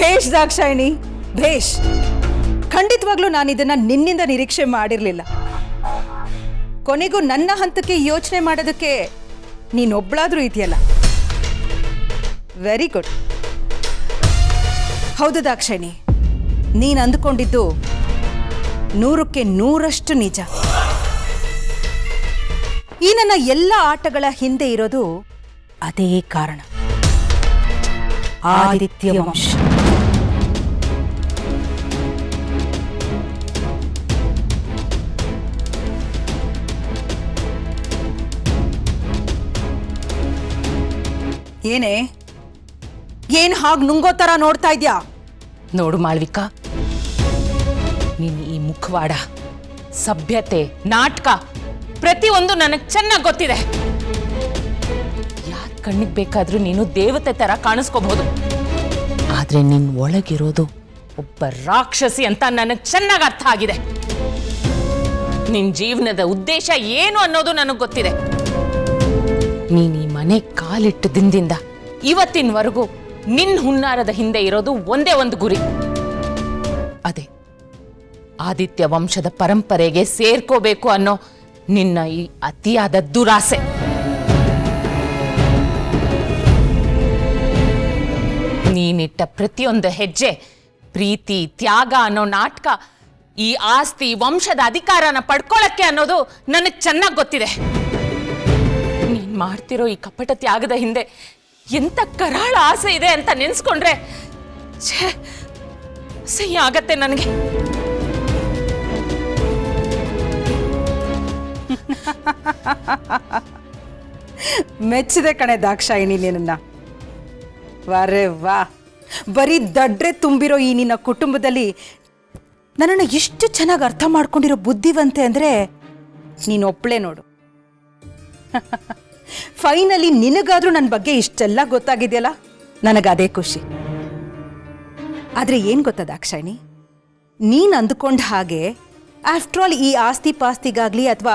ಭೇಷ್ ದಾಕ್ಷಾಯಿಣಿ, ಭೇಷ್. ಖಂಡಿತವಾಗ್ಲೂ ನಾನು ಇದನ್ನ ನಿನ್ನಿಂದ ನಿರೀಕ್ಷೆ ಮಾಡಿರಲಿಲ್ಲ. ಕೊನೆಗೂ ನನ್ನ ಹಂತಕ್ಕೆ ಯೋಚನೆ ಮಾಡೋದಕ್ಕೆ ನೀನೊಬ್ಳಾದ್ರೂ ಇದೆಯಲ್ಲ. Very good. ಹೌದು ದಾಕ್ಷಾಯಿಣಿ, ನೀನು ಅಂದುಕೊಂಡಿದ್ದು 100ಕ್ಕೆ 100ರಷ್ಟು ನಿಜ. ಈ ನನ್ನ ಎಲ್ಲ ಆಟಗಳ ಹಿಂದೆ ಇರೋದು ಅದೇ ಕಾರಣ, ಆದಿತ್ಯ ವಂಶ. ಏನೇ, ಏನ್ ಹಾಗೆ ನುಂಗೋ ತರ ನೋಡ್ತಾ ಇದ್ಯಾ? ನೋಡು ಮಾಳ್ವಿಕಾ, ನೀನ್ ಈ ಮುಖವಾಡ, ಸಭ್ಯತೆ, ನಾಟಕ ಪ್ರತಿಯೊಂದು ನನಗೆ ಚೆನ್ನಾಗಿ ಗೊತ್ತಿದೆ. ಯಾರ ಕಣ್ಣಿಗೆ ಬೇಕಾದ್ರೂ ನೀನು ದೇವತೆ ತರ ಕಾಣಿಸ್ಕೋಬಹುದು, ಆದ್ರೆ ನಿನ್ ಒಳಗಿರೋದು ಒಬ್ಬ ರಾಕ್ಷಸಿ ಅಂತ ನನಗೆ ಚೆನ್ನಾಗಿ ಅರ್ಥ ಆಗಿದೆ. ನಿನ್ ಜೀವನದ ಉದ್ದೇಶ ಏನು ಅನ್ನೋದು ನನಗೆ ಗೊತ್ತಿದೆ. ನೀನ್ ಈ ಮನೆ ಕಾಲಿಟ್ಟ ದಿನದಿಂದ ಇವತ್ತಿನವರೆಗೂ ನಿನ್ ಹುನ್ನಾರದ ಹಿಂದೆ ಇರೋದು ಒಂದೇ ಒಂದು ಗುರಿ, ಅದೇ ಆದಿತ್ಯ ವಂಶದ ಪರಂಪರೆಗೆ ಸೇರ್ಕೋಬೇಕು ಅನ್ನೋ ನಿನ್ನ ಈ ಅತಿಯಾದ ದುರಾಸೆ. ನೀನಿಟ್ಟ ಪ್ರತಿಯೊಂದು ಹೆಜ್ಜೆ ಪ್ರೀತಿ, ತ್ಯಾಗ ಅನ್ನೋ ನಾಟಕ ಈ ಆಸ್ತಿ, ವಂಶದ ಅಧಿಕಾರನ ಪಡ್ಕೊಳ್ಳಕ್ಕೆ ಅನ್ನೋದು ನನಗೆ ಚೆನ್ನಾಗಿ ಗೊತ್ತಿದೆ. ನೀನ್ ಮಾಡ್ತಿರೋ ಈ ಕಪಟ ತ್ಯಾಗದ ಹಿಂದೆ ಎಂತ ಕರಾಳ ಆಸೆ ಇದೆ ಅಂತ ನೆನ್ಸ್ಕೊಂಡ್ರೆ ಸಹಿ ಆಗತ್ತೆ ನನಗೆ. ಮೆಚ್ಚಿದೆ ಕಣೆ ದಾಕ್ಷಾಯಿಣಿ ನಿನ್ನ. ವಾರೇ ವಾ, ಬರೀ ದಡ್ರೆ ತುಂಬಿರೋ ಈ ನಿನ್ನ ಕುಟುಂಬದಲ್ಲಿ ನನ್ನನ್ನು ಇಷ್ಟು ಚೆನ್ನಾಗಿ ಅರ್ಥ ಮಾಡ್ಕೊಂಡಿರೋ ಬುದ್ಧಿವಂತೆ ಅಂದ್ರೆ ನೀನೊಬ್ಳೆ ನೋಡು. ಫೈನಲಿ ನಿನಗಾದ್ರೂ ನನ್ನ ಬಗ್ಗೆ ಇಷ್ಟೆಲ್ಲ ಗೊತ್ತಾಗಿದೆಯಲ್ಲ, ನನಗದೇ ಖುಷಿ. ಆದ್ರೆ ಏನ್ ಗೊತ್ತಾ ದಾಕ್ಷಾಯಿಣಿ, ನೀನ್ ಅಂದುಕೊಂಡ ಹಾಗೆ ಆಫ್ಟರ್ ಆಲ್ ಈ ಆಸ್ತಿ ಪಾಸ್ತಿಗಾಗ್ಲಿ ಅಥವಾ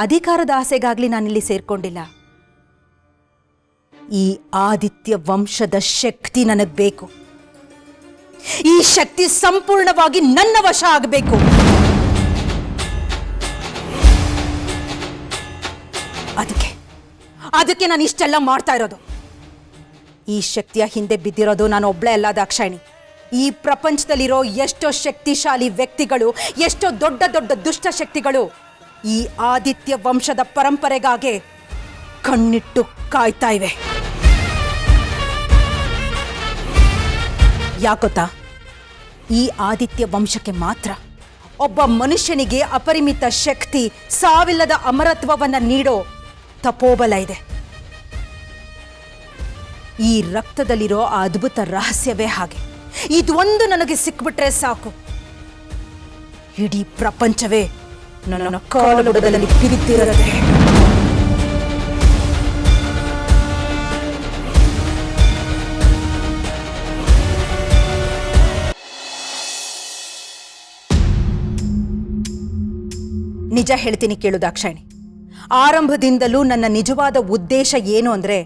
ಅಧಿಕಾರದ ಆಸೆಗಾಗ್ಲಿ ನಾನಿಲ್ಲಿ ಸೇರ್ಕೊಂಡಿಲ್ಲ. ಈ ಆದಿತ್ಯ ವಂಶದ ಶಕ್ತಿ ನನಗ್ ಬೇಕು. ಈ ಶಕ್ತಿ ಸಂಪೂರ್ಣವಾಗಿ ನನ್ನ ವಶ ಆಗಬೇಕು. ಅದಕ್ಕೆ ನಾನು ಇಷ್ಟೆಲ್ಲ ಮಾಡ್ತಾ ಇರೋದು. ಈ ಶಕ್ತಿಯ ಹಿಂದೆ ಬಿದ್ದಿರೋದು ನಾನು ಒಬ್ಳೆ ಅಲ್ಲ ದಾಕ್ಷಾಯಿಣಿ. ಈ ಪ್ರಪಂಚದಲ್ಲಿರೋ ಎಷ್ಟೋ ಶಕ್ತಿಶಾಲಿ ವ್ಯಕ್ತಿಗಳು, ಎಷ್ಟೋ ದೊಡ್ಡ ದೊಡ್ಡ ದುಷ್ಟ ಶಕ್ತಿಗಳು ಈ ಆದಿತ್ಯ ವಂಶದ ಪರಂಪರೆಗಾಗಿ ಕಣ್ಣಿಟ್ಟು ಕಾಯ್ತಾ ಇವೆ. ಯಾಕೊತ್ತಾ, ಈ ಆದಿತ್ಯ ವಂಶಕ್ಕೆ ಮಾತ್ರ ಒಬ್ಬ ಮನುಷ್ಯನಿಗೆ ಅಪರಿಮಿತ ಶಕ್ತಿ, ಸಾವಿಲ್ಲದ ಅಮರತ್ವವನ್ನ ನೀಡೋ ತಪೋಬಲ ಇದೆ. ಈ ರಕ್ತದಲ್ಲಿರೋ ಆ ಅದ್ಭುತ ರಹಸ್ಯವೇ ಹಾಗೆ. ಇದೊಂದು ನನಗೆ ಸಿಕ್ಬಿಟ್ರೆ ಸಾಕು, ಇಡೀ ಪ್ರಪಂಚವೇ ನನ್ನ ಕಾಲುಬುಡದಲ್ಲಿ ಬಿದ್ದಿರದೆ. ನಿಜ ಹೇಳ್ತೀನಿ ಕೇಳು ದಾಕ್ಷಾಯಿಣಿ, ಆರಂಭದಿಂದಲೂ ನನ್ನ ನಿಜವಾದ ಉದ್ದೇಶ ಏನು ಅಂದ್ರೆ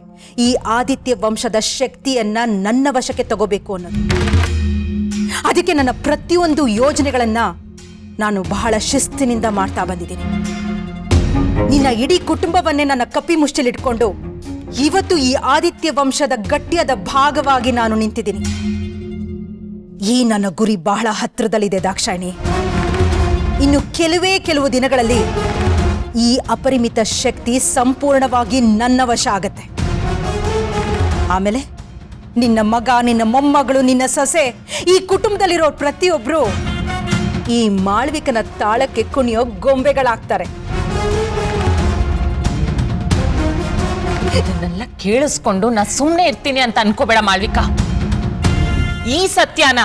ಈ ಆದಿತ್ಯ ವಂಶದ ಶಕ್ತಿಯನ್ನ ನನ್ನ ವಶಕ್ಕೆ ತಗೋಬೇಕು ಅನ್ನೋದು. ಅದಕ್ಕೆ ನನ್ನ ಪ್ರತಿಯೊಂದು ಯೋಜನೆಗಳನ್ನ ನಾನು ಬಹಳ ಶಿಸ್ತಿನಿಂದ ಮಾಡ್ತಾ ಬಂದಿದ್ದೀನಿ. ನಿನ್ನ ಇಡೀ ಕುಟುಂಬವನ್ನೇ ನನ್ನ ಕಪ್ಪಿ ಮುಷ್ಟಿಲಿಟ್ಕೊಂಡು ಇವತ್ತು ಈ ಆದಿತ್ಯ ವಂಶದ ಗಟ್ಟಿಯಾದ ಭಾಗವಾಗಿ ನಾನು ನಿಂತಿದ್ದೀನಿ. ಈ ನನ್ನ ಗುರಿ ಬಹಳ ಹತ್ತಿರದಲ್ಲಿದೆ ದಾಕ್ಷಾಯಿಣಿ. ಇನ್ನು ಕೆಲವು ದಿನಗಳಲ್ಲಿ ಈ ಅಪರಿಮಿತ ಶಕ್ತಿ ಸಂಪೂರ್ಣವಾಗಿ ನನ್ನ ವಶ ಆಗತ್ತೆ. ಆಮೇಲೆ ನಿನ್ನ ಮಗ, ನಿನ್ನ ಮೊಮ್ಮಗಳು, ನಿನ್ನ ಸೊಸೆ, ಈ ಕುಟುಂಬದಲ್ಲಿರೋ ಪ್ರತಿಯೊಬ್ರು ಈ ಮಾಳ್ವಿಕನ ತಾಳಕ್ಕೆ ಕುಣಿಯೋ ಗೊಂಬೆಗಳಾಗ್ತಾರೆ. ಇದನ್ನೆಲ್ಲ ಕೇಳಿಸ್ಕೊಂಡು ನಾ ಸುಮ್ಮನೆ ಇರ್ತೀನಿ ಅಂತ ಅನ್ಕೋಬೇಡ ಮಾಳ್ವಿಕಾ. ಈ ಸತ್ಯನ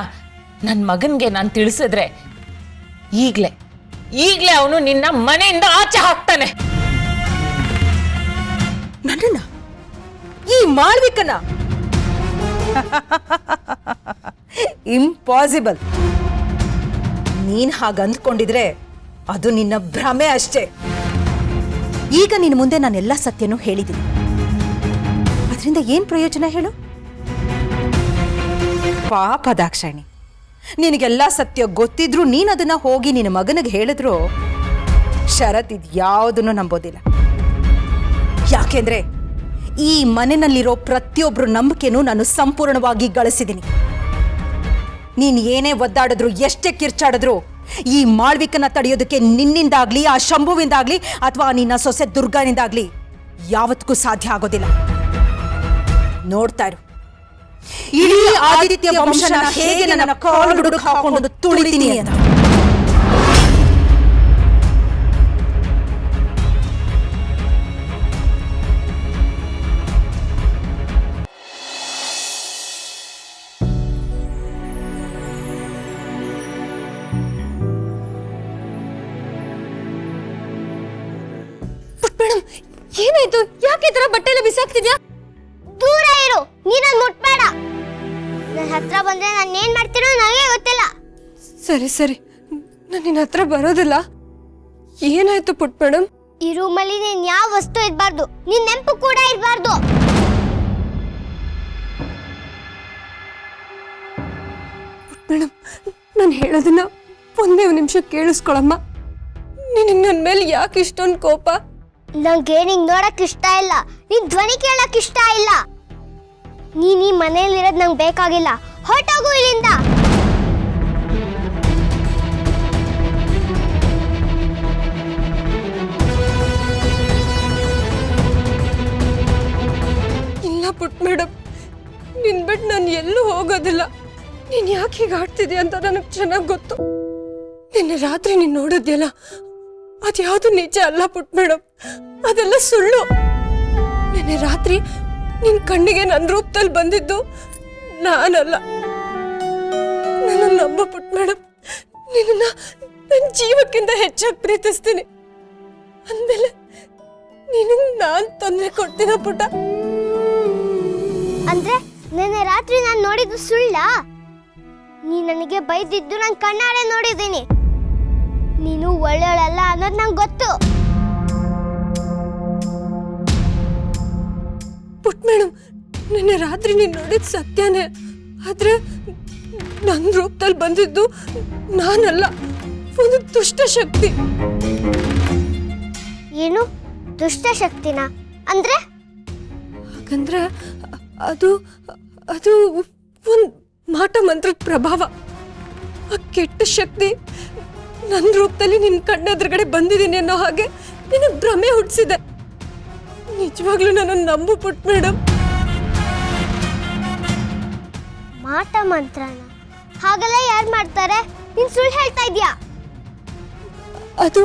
ನನ್ನ ಮಗನ್ಗೆ ನಾನು ತಿಳಿಸಿದ್ರೆ ಈಗ್ಲೇ ಅವನು ನಿನ್ನ ಮನೆಯಿಂದ ಆಚೆ ಹಾಕ್ತಾನೆ. ನನ್ನನ್ನ, ಈ ಮಾಳ್ವಿಕನ? ಇಂಪಾಸಿಬಲ್. ನೀನ್ ಹಾಗಂದ್ಕೊಂಡಿದ್ರೆ ಅದು ನಿನ್ನ ಭ್ರಮೆ ಅಷ್ಟೇ. ಈಗ ನಿನ್ನ ಮುಂದೆ ನಾನೆಲ್ಲ ಸತ್ಯನೂ ಹೇಳಿದ್ದೀನಿ. ಅದರಿಂದ ಏನ್ ಪ್ರಯೋಜನ ಹೇಳು? ಪಾಪ ದಾಕ್ಷಾಯಿಣಿ, ನಿನಗೆಲ್ಲ ಸತ್ಯ ಗೊತ್ತಿದ್ರು ನೀನು ಅದನ್ನ ಹೋಗಿ ನಿನ್ನ ಮಗನಿಗೆ ಹೇಳಿದ್ರು ಶರತ್ ಇದ್ಯಾವುದನ್ನು ನಂಬೋದಿಲ್ಲ. ಯಾಕೆಂದ್ರೆ ಈ ಮನೆಯಲ್ಲಿರೋ ಪ್ರತಿಯೊಬ್ರು ನಂಬಿಕೆನೂ ನಾನು ಸಂಪೂರ್ಣವಾಗಿ ಗಳಿಸಿದ್ದೀನಿ. ನೀನ್ ಏನೇ ಒದ್ದಾಡಿದ್ರು, ಎಷ್ಟೇ ಕಿರ್ಚಾಡಿದ್ರು ಈ ಮಾಳ್ವಿಕನ ತಡೆಯೋದಕ್ಕೆ ನಿನ್ನಿಂದಾಗ್ಲಿ, ಆ ಶಂಭುವಿಂದಾಗ್ಲಿ ಅಥವಾ ನಿನ್ನ ಸೊಸೆ ದುರ್ಗಾನಿಂದಾಗ್ಲಿ ಯಾವತ್ತಿಗೂ ಸಾಧ್ಯ ಆಗೋದಿಲ್ಲ. ನೋಡ್ತಾ ಇರು, ಇಡೀ ಆದಿತ್ಯ ವಂಶನ ಹೇಗೆ ನನ್ನ ಕಾಲು ಬುಡಕ್ಕೆ ಹಾಕೊಂಡು ತುಳಿತೀನಿ ಅಂತ. ಮೇಡಮ್, ಏನಾಯ್ತು? ಯಾಕೆ ಈ ತರ ಬಟ್ಟೆ ಎಲ್ಲ ಬಿಸಾಕ್ತಿದ್ಯಾ? ದೂರ ಇರು, ನೀನನ್ನ ಮುಟ್ಬೇಡ. ನನ್ನ ಹತ್ರ ಬಂದ್ರೆ ನಾನು ಏನ್ ಮಾಡ್ತೀನೋ ನನಗೆ ಗೊತ್ತಿಲ್ಲ. ಸರಿ ಸರಿ, ನಾನು ನಿನ್ನ ಹತ್ರ ಬರೋದಿಲ್ಲ. ಏನಾಯ್ತು ಪುಟ್ ಮೇಡಮ್? ಈ ರೂಮಲ್ಲಿ ನೀನ್ ಯಾವ ವಸ್ತು ಇರಬಾರ್ದು, ನಿನ್ ನೆನಪು ಕೂಡ ಇರಬಾರ್ದು. ಪುಟ್ ಮೇಡಮ್, ನಾನು ಹೇಳೋದನ್ನ ಒಂದೇ ಒಂದು ನಿಮಿಷ ಕೇಳಿಸ್ಕೊಳಮ್ಮ. ನಿನಗೆ ನನ್ನ ಮೇಲೆ ಯಾಕೆ ಇಷ್ಟೊಂದು ಕೋಪ? ನಂಗೆ ನಿಂಗೆ ನೋಡಕ್ ಇಷ್ಟ ಇಲ್ಲ, ನಿನ್ ಧ್ವನಿ ಕೇಳಕ್ ಇಷ್ಟ ಇಲ್ಲ. ನೀನ್ ಈ ಮನೆಯಲ್ಲಿರೋದು ನಂಗೆ ಬೇಕಾಗಿಲ್ಲ. ಹೊರಟೋಗು ಇಲ್ಲಿಂದ. ಇಲ್ಲ ಪುಟ್ ಮೇಡಮ್, ನಿನ್ ಬಿಟ್ಟು ನಾನು ಎಲ್ಲೂ ಹೋಗೋದಿಲ್ಲ. ನೀನ್ ಯಾಕೆ ಹೀಗೆ ಆಡ್ತಿದ್ಯಾ ಅಂತ ನನಗೆ ಚೆನ್ನಾಗಿ ಗೊತ್ತು. ನಿನ್ನೆ ರಾತ್ರಿ ನೀನು ನೋಡಿದ್ಯಲ್ಲ, ಅದ್ಯಾವುದು ನಿಜ ಅಲ್ಲ ಪುಟ್ ಮೇಡಮ್, ಅದೆಲ್ಲ ಸುಳ್ಳು. ನಿನ್ನೆ ರಾತ್ರಿ ನಿನ್ ಕಣ್ಣಿಗೆ ನನ್ನ ರೂಪದಲ್ಲಿ ಬಂದಿದ್ದು ನಾನಲ್ಲ. ನನ್ನ ನಂಬ ಪುಟ್ ಮೇಡಮ್, ನಿನ್ನ ನನ್ನ ಜೀವಕ್ಕಿಂತ ಹೆಚ್ಚಾಗಿ ಪ್ರೀತಿಸ್ತೀನಿ. ಅಂದಮೇಲೆ ನಿನಗೆ ನಾನು ತೊಂದರೆ ಕೊಡ್ತೀನ ಪುಟ್ಟ? ಅಂದ್ರೆ ನಿನ್ನೆ ರಾತ್ರಿ ನಾನು ನೋಡಿದ್ದು ಸುಳ್ಳ? ನೀ ನನಗೆ ಬೈದಿದ್ದು ನಾನು ಕಣ್ಣಾರೆ ನೋಡಿದ್ದೀನಿ. ನೀನು ಒಳ್ಳೆಯವಳಲ್ಲ ಅನ್ನೋದು ನಂಗೆ ಗೊತ್ತು. ಪುಟ್ ಮೇಡಮ್, ನಿನ್ನೆ ರಾತ್ರಿ ನೀನು ನೋಡಿದ ಸತ್ಯನೇ. ಆದ್ರೆ ನನ್ನ ರೂಪದಲ್ಲಿ ಬಂದಿದ್ದು ನಾನಲ್ಲ, ಒಂದು ದುಷ್ಟ ಶಕ್ತಿ. ಏನು ದುಷ್ಟ ಶಕ್ತಿನ? ಅಂದ್ರೆ ಹಾಗಂದ್ರೆ ಅದು ಅದು ಒಂದು ಮಾಟ ಮಂತ್ರದ ಪ್ರಭಾವ. ಆ ಕೆಟ್ಟ ಶಕ್ತಿ ನನ್ನ ರೂಪದಲ್ಲಿ ನಿನ್ನ ಕಣ್ಣೆದುರುಗಡೆ ಬಂದಿದ್ದೀನಿ ಅನ್ನೋ ಹಾಗೆ ನಿನಗೆ ಭ್ರಮೆ ಹುಟ್ಟಿಸಿದೆ. ನಿಜವಾಗ್ಲೂ ನನ್ನನ್ನು ನಂಬು ಪುಟ್ ಮೇಡಮ್. ಮಾಟ ಮಂತ್ರನ? ಹಾಗೆಲ್ಲ ಯಾರು ಮಾಡ್ತಾರೆ? ನೀನ್ ಸುಳ್ಳು ಹೇಳ್ತಾ ಇದ್ಯಾ? ಅದು